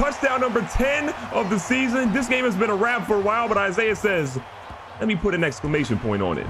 touchdown number 10 of the season. This game has been a wrap for a while, but Isaiah says, let me put an exclamation point on it.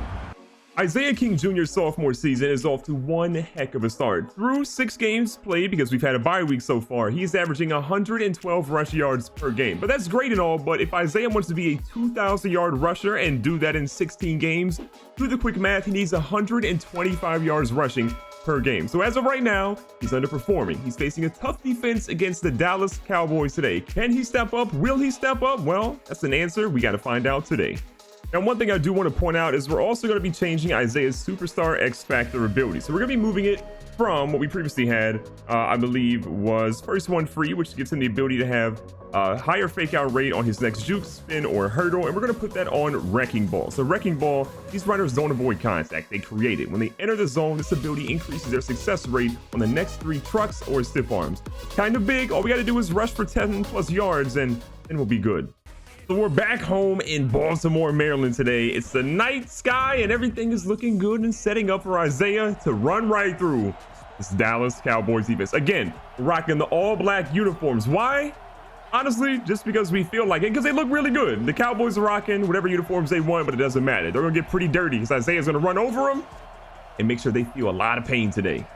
Isaiah King Jr.'s sophomore season is off to one heck of a start. Through 6 games played, because we've had a bye week so far, he's averaging 112 rush yards per game. But that's great and all, but if Isaiah wants to be a 2,000-yard rusher and do that in 16 games, do the quick math, he needs 125 yards rushing per game. So as of right now, he's underperforming. He's facing a tough defense against the Dallas Cowboys today. Can he step up? Will he step up? Well, that's an answer we got to find out today. Now, one thing I do want to point out is we're also going to be changing Isaiah's Superstar X Factor ability. So we're going to be moving it from what we previously had, I believe was first one free, which gives him the ability to have a higher fake out rate on his next juke, spin, or hurdle. And we're going to put that on Wrecking Ball. So Wrecking Ball, these runners don't avoid contact. They create it. When they enter the zone, this ability increases their success rate on the next 3 trucks or stiff arms. Kind of big. All we got to do is rush for 10 plus yards and then we'll be good. So we're back home in Baltimore, Maryland today. It's the night sky and everything is looking good and setting up for Isaiah to run right through this Dallas Cowboys defense. Again, rocking the all-black uniforms. Why? Honestly, just because we feel like it, because they look really good. The Cowboys are rocking whatever uniforms they want, but it doesn't matter. They're going to get pretty dirty because Isaiah's going to run over them and make sure they feel a lot of pain today.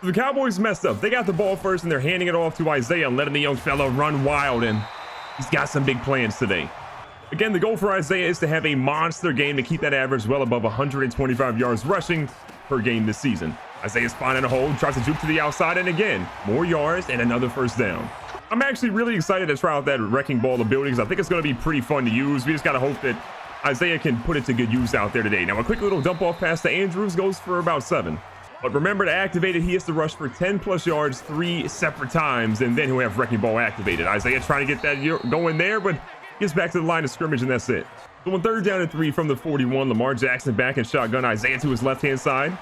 The Cowboys messed up. They got the ball first and they're handing it off to Isaiah and letting the young fella run wild, and he's got some big plans today. Again, the goal for Isaiah is to have a monster game to keep that average well above 125 yards rushing per game this season. Isaiah's finding a hole, tries to juke to the outside, and again, more yards and another first down. I'm actually really excited to try out that Wrecking Ball ability because I think it's going to be pretty fun to use. We just got to hope that Isaiah can put it to good use out there today. Now, a quick little dump off pass to Andrews goes for about 7. But remember, to activate it, he has to rush for 10 plus yards 3 separate times, and then he'll have Wrecking Ball activated. Isaiah trying to get that going there, but gets back to the line of scrimmage, and that's it. So on 3rd down and 3 from the 41, Lamar Jackson back in shotgun. Isaiah to his left-hand side.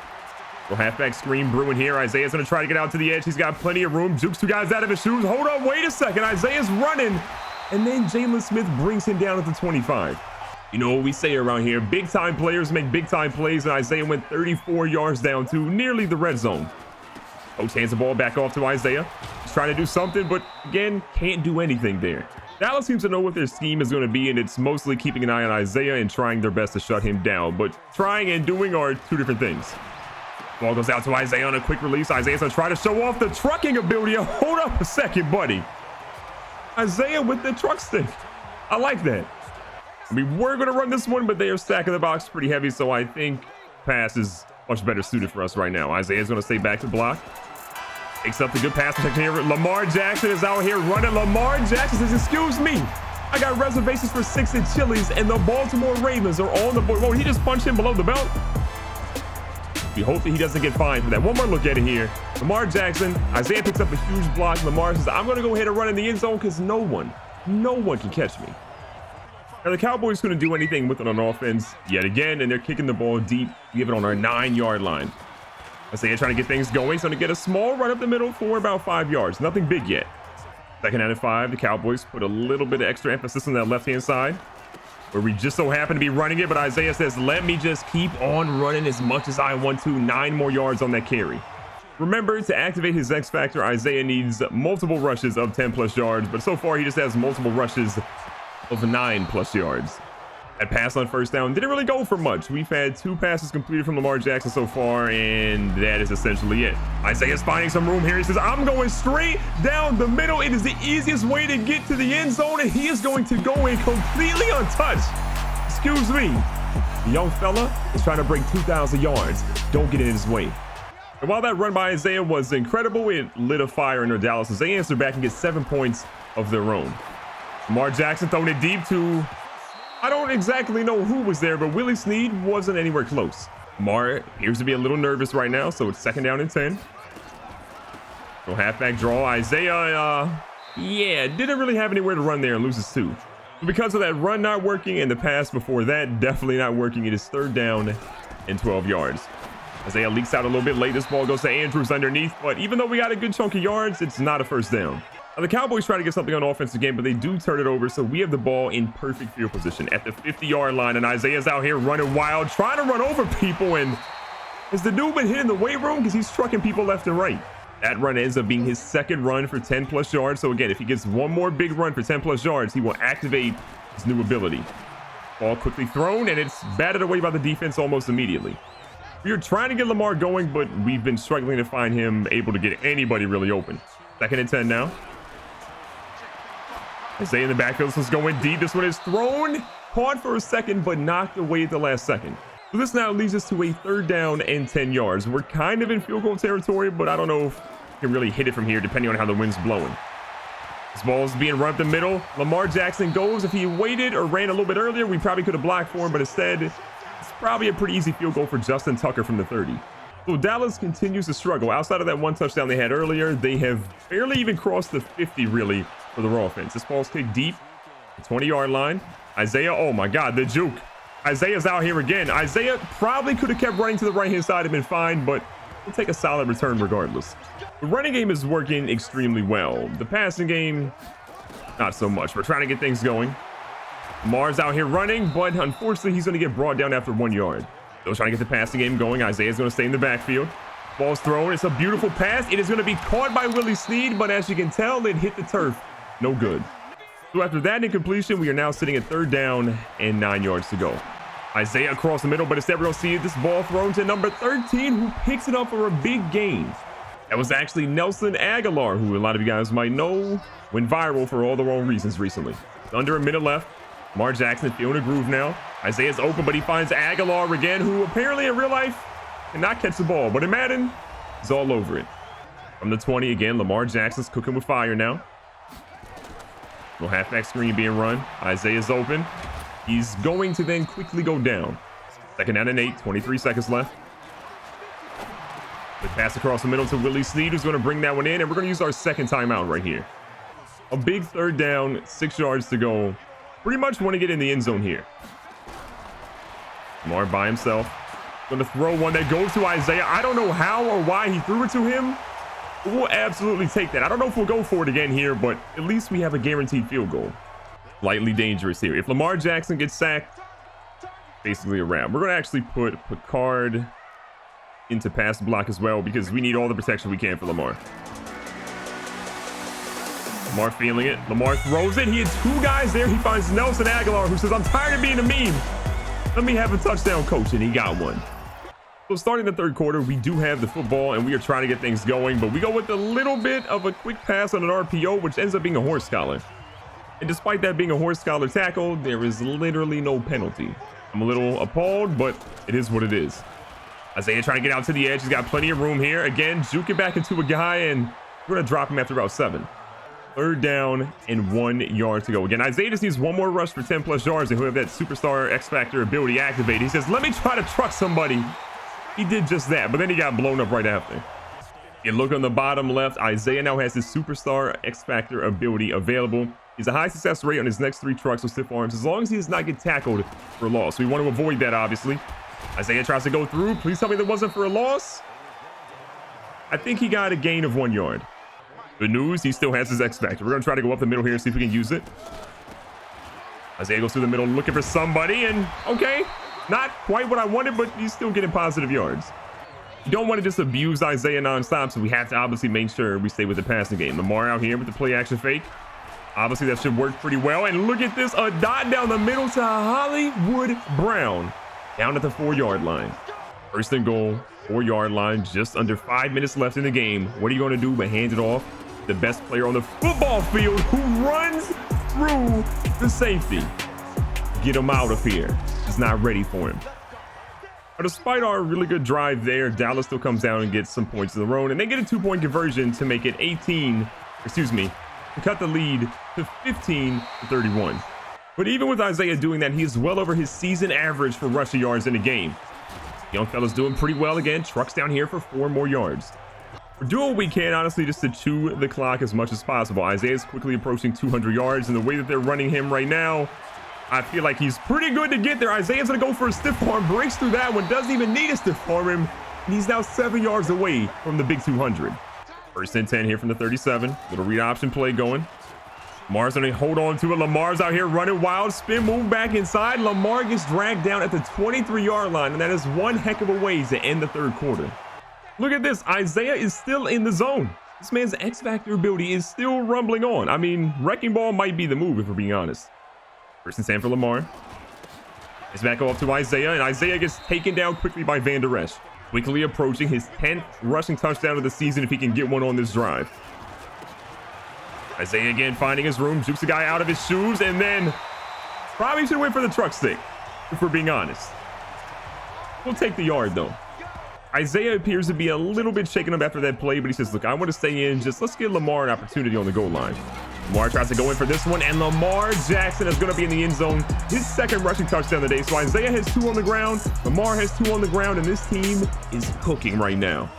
So halfback screen brewing here. Isaiah's going to try to get out to the edge. He's got plenty of room. Jukes 2 guys out of his shoes. Hold on, wait a second. Isaiah's running, and then Jalen Smith brings him down at the 25. You know what we say around here, big-time players make big-time plays, and Isaiah went 34 yards down to nearly the red zone. Coach hands the ball back off to Isaiah. He's trying to do something, but again, can't do anything there. Dallas seems to know what their scheme is going to be, and it's mostly keeping an eye on Isaiah and trying their best to shut him down. But trying and doing are 2 different things. Ball goes out to Isaiah on a quick release. Isaiah's going to try to show off the trucking ability. Hold up a second, buddy. Isaiah with the truck stick. I like that. I mean, we're going to run this one, but they are stacking the box pretty heavy, so I think pass is much better suited for us right now. Isaiah's going to stay back to block. Takes up the good pass protection here. Lamar Jackson is out here running. Lamar Jackson says, excuse me, I got reservations for 6 at Chili's, and the Baltimore Ravens are on the board. Whoa, he just punched him below the belt. We hope that he doesn't get fined for that. One more look at it here. Lamar Jackson, Isaiah picks up a huge block. Lamar says, I'm going to go ahead and run in the end zone because no one can catch me. Now, the Cowboys couldn't do anything with it on offense yet again, and they're kicking the ball deep. We have it on our 9-yard line. Isaiah trying to get things going. He's going to get a small run up the middle for about 5 yards. Nothing big yet. 2nd down and 5. The Cowboys put a little bit of extra emphasis on that left-hand side, where we just so happen to be running it, but Isaiah says, let me just keep on running as much as I want to. 9 more yards on that carry. Remember, to activate his X Factor, Isaiah needs multiple rushes of 10 plus yards, but so far he just has multiple rushes of 9 plus yards. That pass on 1st down didn't really go for much. We've had 2 passes completed from Lamar Jackson so far, and that is essentially it. Isaiah's finding some room here. He says, I'm going straight down the middle. It is the easiest way to get to the end zone, and he is going to go in completely untouched. Excuse me. The young fella is trying to break 2,000 yards. Don't get in his way. And while that run by Isaiah was incredible, it lit a fire under Dallas as they answer back and get 7 points of their own. Lamar Jackson throwing it deep to, I don't exactly know who was there, but Willie Snead wasn't anywhere close. Lamar appears to be a little nervous right now, so it's 2nd down and 10. So halfback draw. Isaiah, didn't really have anywhere to run there and loses 2. Because of that run not working and the pass before that definitely not working, it is 3rd down and 12 yards. Isaiah leaks out a little bit late. This ball goes to Andrews underneath, but even though we got a good chunk of yards, it's not a 1st down. Now, the Cowboys try to get something on offense again, but they do turn it over, so we have the ball in perfect field position at the 50-yard line, and Isaiah's out here running wild, trying to run over people, and has the dude been hitting the weight room because he's trucking people left and right? That run ends up being his second run for 10+ yards. So again, if he gets one more big run for 10+ yards, he will activate his new ability. Ball quickly thrown, and it's batted away by the defense almost immediately. We are trying to get Lamar going, but we've been struggling to find him able to get anybody really open. 2nd and 10 now. Isaiah in the backfield. This one's going deep. This one is thrown, caught for a second, but knocked away at the last second. So this now leads us to a 3rd down and 10 yards. We're kind of in field goal territory, but I don't know if we can really hit it from here, depending on how the wind's blowing. This ball is being run up the middle. Lamar Jackson goes. If he waited or ran a little bit earlier, we probably could have blocked for him, but instead, it's probably a pretty easy field goal for Justin Tucker from the 30. So Dallas continues to struggle. Outside of that one touchdown they had earlier, they have barely even crossed the 50, really, for their offense. This ball's kicked deep, the 20-yard line. Isaiah, oh my God, the juke. Isaiah's out here again. Isaiah probably could have kept running to the right-hand side and been fine, but we'll take a solid return regardless. The running game is working extremely well. The passing game, not so much. We're trying to get things going. Lamar's out here running, but unfortunately, he's going to get brought down after 1 yard. Still trying to get the passing game going. Isaiah's going to stay in the backfield. Ball's thrown. It's a beautiful pass. It is going to be caught by Willie Snead, but as you can tell, it hit the turf. No good. So after that incompletion, we are now sitting at 3rd down and 9 yards to go. Isaiah across the middle, but instead we're going to see this ball thrown to number 13, who picks it up for a big gain. That was actually Nelson Aguilar, who a lot of you guys might know went viral for all the wrong reasons recently. Under a minute left. Lamar Jackson feeling a groove now. Isaiah's open, but he finds Aguilar again, who apparently in real life cannot catch the ball, but in Madden, he's all over it. From the 20 again, Lamar Jackson's cooking with fire now. No halfback screen being run. Isaiah's open. He's going to then quickly go down. 2nd down and 8, 23 seconds left. The pass across the middle to Willie Snead, who's going to bring that one in, and we're going to use our 2nd timeout right here. A big 3rd down, 6 yards to go. Pretty much want to get in the end zone here. Lamar by himself. Going to throw one that goes to Isaiah. I don't know how or why he threw it to him. We'll absolutely take that. I don't know if we'll go for it again here, but at least we have a guaranteed field goal. Slightly dangerous here. If Lamar Jackson gets sacked, basically a wrap. We're going to actually put Picard into pass block as well, because we need all the protection we can for Lamar. Lamar feeling it. Lamar throws it. He had 2 guys there. He finds Nelson Aguilar, who says, "I'm tired of being a meme. Let me have a touchdown, coach," and he got one. So starting the 3rd quarter, we do have the football, and we are trying to get things going, but we go with a little bit of a quick pass on an RPO, which ends up being a horse collar. And despite that being a horse collar tackle, there is literally no penalty. I'm a little appalled, but it is what it is. Isaiah trying to get out to the edge. He's got plenty of room here. Again, juke it back into a guy, and we're going to drop him after about 7. 3rd down and 1 yard to go. Again, Isaiah just needs one more rush for 10+ yards, and he'll have that superstar X-Factor ability activated. He says, "Let me try to truck somebody." He did just that, but then he got blown up right after. You look on the bottom left, Isaiah now has his superstar X-Factor ability available. He's a high success rate on his next 3 trucks with stiff arms, as long as he does not get tackled for a loss. We want to avoid that, obviously. Isaiah tries to go through. Please tell me that wasn't for a loss. I think he got a gain of 1 yard. Good news, he still has his X-Factor. We're going to try to go up the middle here and see if we can use it. Isaiah goes through the middle looking for somebody, and okay, not quite what I wanted, but he's still getting positive yards. You don't want to just abuse Isaiah nonstop, so we have to obviously make sure we stay with the passing game. Lamar out here with the play action fake. Obviously, that should work pretty well. And look at this, a dot down the middle to Hollywood Brown. Down at the 4-yard line. 1st and goal, 4-yard line, just under 5 minutes left in the game. What are you going to do but hand it off to the best player on the football field, who runs through the safety? Get him out of here. He's not ready for him. But despite our really good drive there, Dallas still comes down and gets some points in the road, and they get a 2-point conversion to make it to cut the lead to 15-31. But even with Isaiah doing that, he is well over his season average for rushing yards in the game. Young fella's doing pretty well again. Trucks down here for 4 more yards. We're doing what we can, honestly, just to chew the clock as much as possible. Isaiah's quickly approaching 200 yards, and the way that they're running him right now, I feel like he's pretty good to get there. Isaiah's going to go for a stiff arm, breaks through that one, doesn't even need a stiff arm him, and he's now 7 yards away from the big 200. 1st and 10 here from the 37. Little read option play going. Lamar's going to hold on to it. Lamar's out here running wild. Spin move back inside. Lamar gets dragged down at the 23-yard line, and that is one heck of a way to end the 3rd quarter. Look at this. Isaiah is still in the zone. This man's X Factor ability is still rumbling on. I mean, Wrecking Ball might be the move if we're being honest. First and 10 for Lamar. It's back off to Isaiah, and Isaiah gets taken down quickly by Van Der Esch. Quickly approaching his 10th rushing touchdown of the season if he can get one on this drive. Isaiah again finding his room, jukes the guy out of his shoes, and then probably should wait for the truck stick, if we're being honest. We'll take the yard though. Isaiah appears to be a little bit shaken up after that play, but he says, look, I want to stay in. Just let's give Lamar an opportunity on the goal line. Lamar tries to go in for this one, and Lamar Jackson is going to be in the end zone. His second rushing touchdown of the day. So Isaiah has 2 on the ground. Lamar has 2 on the ground, and this team is cooking right now.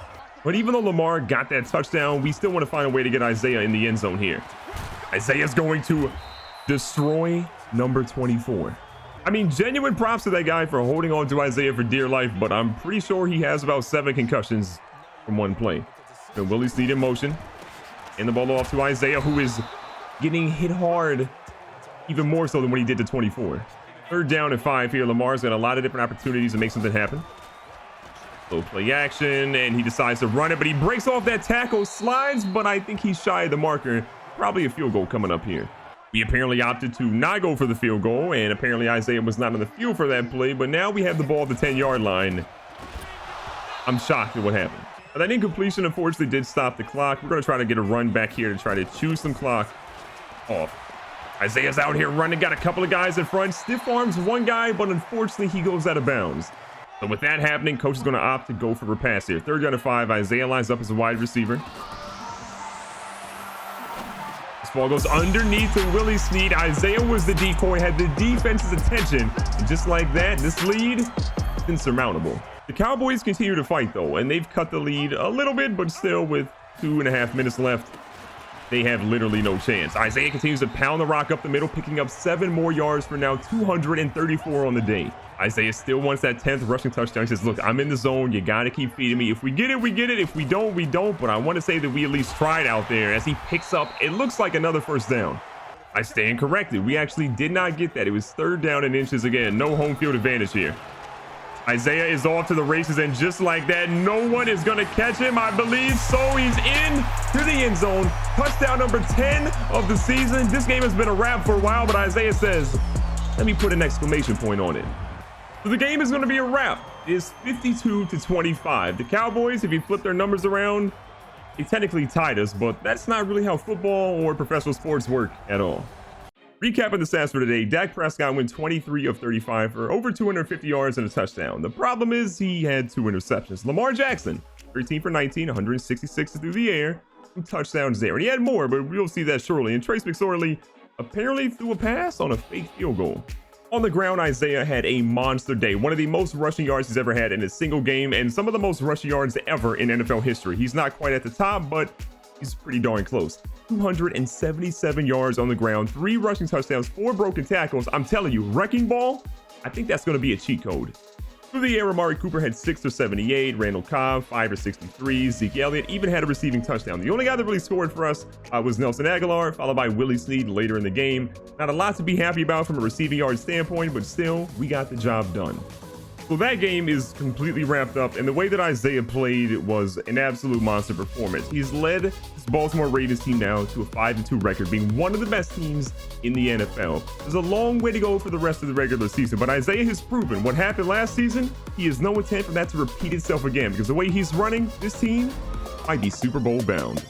But even though Lamar got that touchdown, we still want to find a way to get Isaiah in the end zone here. Isaiah's going to destroy number 24. I mean, genuine props to that guy for holding on to Isaiah for dear life, but I'm pretty sure he has about 7 concussions from one play. And Willie Snead in motion. And the ball off to Isaiah, who is getting hit hard, even more so than what he did to 24. Third down and 5 here. Lamar's got a lot of different opportunities to make something happen. Low play action, and he decides to run it, but he breaks off that tackle, slides, but I think he's shy of the marker. Probably a field goal coming up here. We apparently opted to not go for the field goal, and apparently Isaiah was not on the field for that play, but now we have the ball at the 10-yard line. I'm shocked at what happened. But that incompletion, unfortunately, did stop the clock. We're going to try to get a run back here to try to chew some clock off. Isaiah's out here running, got a couple of guys in front, stiff arms one guy, but unfortunately, he goes out of bounds. So with that happening, coach is going to opt to go for a pass here. Third down and 5, Isaiah lines up as a wide receiver. Ball goes underneath to Willie Snead. Isaiah was the decoy, had the defense's attention, and just like that, this lead is insurmountable. The Cowboys continue to fight though, and they've cut the lead a little bit, but still with 2.5 minutes left, they have literally no chance. Isaiah continues to pound the rock up the middle, picking up 7 more yards for now 234 on the day. Isaiah still wants that 10th rushing touchdown. He says, look, I'm in the zone. You got to keep feeding me. If we get it, we get it. If we don't, we don't. But I want to say that we at least tried out there as he picks up, it looks like another first down. I stand corrected. We actually did not get that. It was 3rd down and inches again. No home field advantage here. Isaiah is off to the races, and just like that, no one is going to catch him, I believe. So he's in to the end zone. Touchdown number 10 of the season. This game has been a wrap for a while, but Isaiah says, let me put an exclamation point on it. So the game is going to be a wrap. It's 52-25. The Cowboys, if you flip their numbers around, they technically tied us, but that's not really how football or professional sports work at all. Recapping the stats for today, Dak Prescott went 23 of 35 for over 250 yards and a touchdown. The problem is he had 2 interceptions. Lamar Jackson, 13 for 19, 166 through the air, 2 touchdowns there. And he had more, but we'll see that shortly. And Trace McSorley apparently threw a pass on a fake field goal. On the ground, Isaiah had a monster day, one of the most rushing yards he's ever had in a single game, and some of the most rushing yards ever in NFL history. He's not quite at the top, but he's pretty darn close. 277 yards on the ground, 3 rushing touchdowns, 4 broken tackles. I'm telling you, Wrecking Ball, I think that's going to be a cheat code. Through the air, Amari Cooper had 6 for 78, Randall Cobb 5 for 63, Zeke Elliott even had a receiving touchdown. The only guy that really scored for us was Nelson Aguilar, followed by Willie Snead later in the game. Not a lot to be happy about from a receiving yard standpoint, but still, we got the job done. So that game is completely wrapped up, and the way that Isaiah played was an absolute monster performance. He's led this Baltimore Ravens team now to a 5-2 record, being one of the best teams in the NFL. There's a long way to go for the rest of the regular season, but Isaiah has proven what happened last season. He has no intent for that to repeat itself again, because the way he's running, this team might be Super Bowl bound.